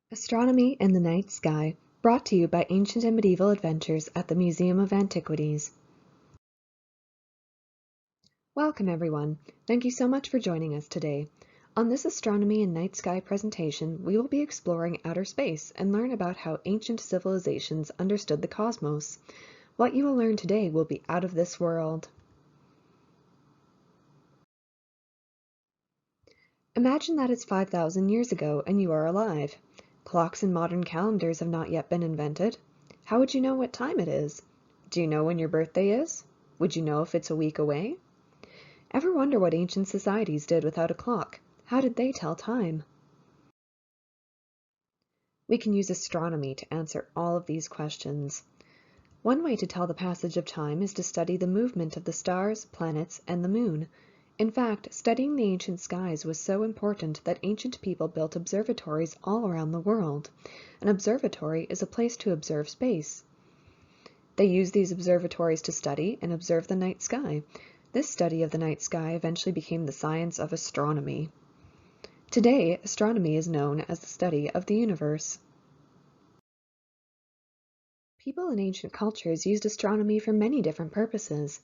Astronomy and the Night Sky, brought to you by Ancient and Medieval Adventures at the Museum of Antiquities. Welcome everyone. Thank you so much for joining us today. On this Astronomy and Night Sky presentation, we will be exploring outer space and learn about how ancient civilizations understood the cosmos. What you will learn today will be out of this world. Imagine that it's 5,000 years ago and you are alive. Clocks and modern calendars have not yet been invented. How would you know what time it is? Do you know when your birthday is? Would you know if it's a week away? Ever wonder what ancient societies did without a clock? How did they tell time? We can use astronomy to answer all of these questions. One way to tell the passage of time is to study the movement of the stars, planets, and the moon. In fact, studying the ancient skies was so important that ancient people built observatories all around the world. An observatory is a place to observe space. They used these observatories to study and observe the night sky. This study of the night sky eventually became the science of astronomy. Today, astronomy is known as the study of the universe. People in ancient cultures used astronomy for many different purposes.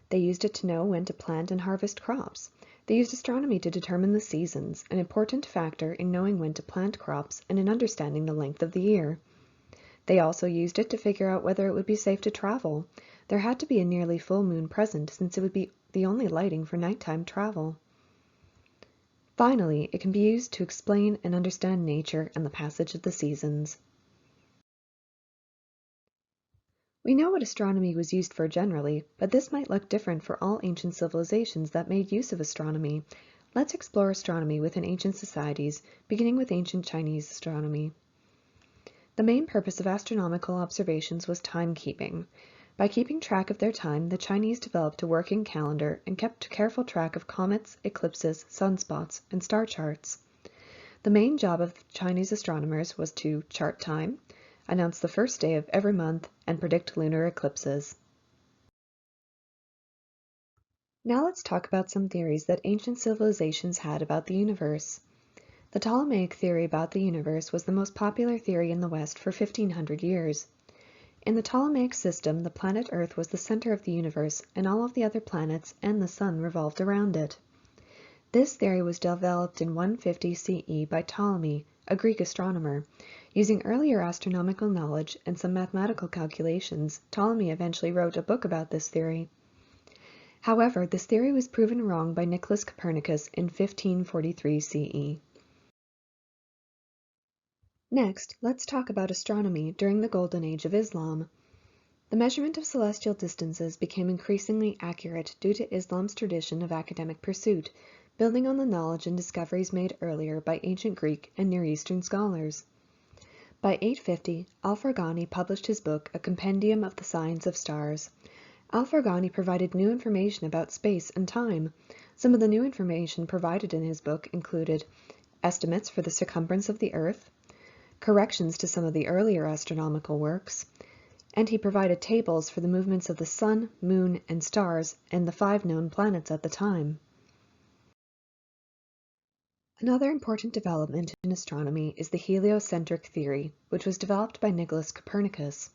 They used it to know when to plant and harvest crops. They used astronomy to determine the seasons, an important factor in knowing when to plant crops and in understanding the length of the year. They also used it to figure out whether it would be safe to travel. There had to be a nearly full moon present since it would be the only lighting for nighttime travel. Finally, it can be used to explain and understand nature and the passage of the seasons. We know what astronomy was used for generally, but this might look different for all ancient civilizations that made use of astronomy. Let's explore astronomy within ancient societies, beginning with ancient Chinese astronomy. The main purpose of astronomical observations was timekeeping. By keeping track of their time, the Chinese developed a working calendar and kept careful track of comets, eclipses, sunspots, and star charts. The main job of Chinese astronomers was to chart time, announce the first day of every month, and predict lunar eclipses. Now let's talk about some theories that ancient civilizations had about the universe. The Ptolemaic theory about the universe was the most popular theory in the West for 1,500 years. In the Ptolemaic system, the planet Earth was the center of the universe, and all of the other planets and the Sun revolved around it. This theory was developed in 150 CE by Ptolemy, a Greek astronomer. Using earlier astronomical knowledge and some mathematical calculations, Ptolemy eventually wrote a book about this theory. However, this theory was proven wrong by Nicholas Copernicus in 1543 CE. Next, let's talk about astronomy during the Golden Age of Islam. The measurement of celestial distances became increasingly accurate due to Islam's tradition of academic pursuit, building on the knowledge and discoveries made earlier by ancient Greek and Near Eastern scholars. By 850, Al-Farghani published his book, A Compendium of the Signs of Stars. Al-Farghani provided new information about space and time. Some of the new information provided in his book included estimates for the circumference of the Earth, corrections to some of the earlier astronomical works, and he provided tables for the movements of the Sun, Moon, and stars, and the 5 known planets at the time. Another important development in astronomy is the Heliocentric Theory, which was developed by Nicholas Copernicus.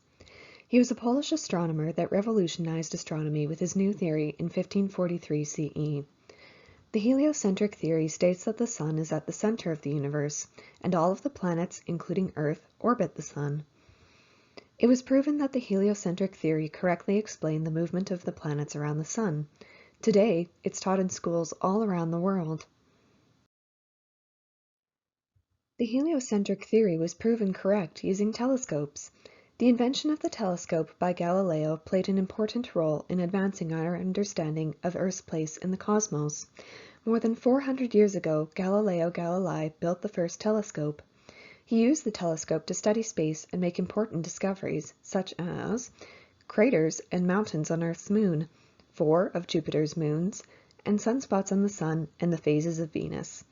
He was a Polish astronomer that revolutionized astronomy with his new theory in 1543 CE. The heliocentric theory states that the Sun is at the center of the universe, and all of the planets, including Earth, orbit the Sun. It was proven that the heliocentric theory correctly explained the movement of the planets around the Sun. Today, it's taught in schools all around the world. The heliocentric theory was proven correct using telescopes. The invention of the telescope by Galileo played an important role in advancing our understanding of Earth's place in the cosmos. More than 400 years ago, Galileo Galilei built the first telescope. He used the telescope to study space and make important discoveries, such as craters and mountains on Earth's moon, 4 of Jupiter's moons, and sunspots on the Sun and the phases of Venus.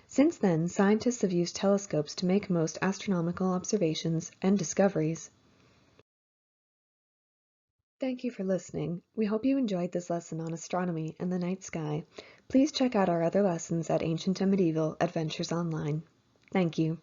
Since then, scientists have used telescopes to make most astronomical observations and discoveries. Thank you for listening. We hope you enjoyed this lesson on astronomy and the night sky. Please check out our other lessons at Ancient and Medieval Adventures Online. Thank you.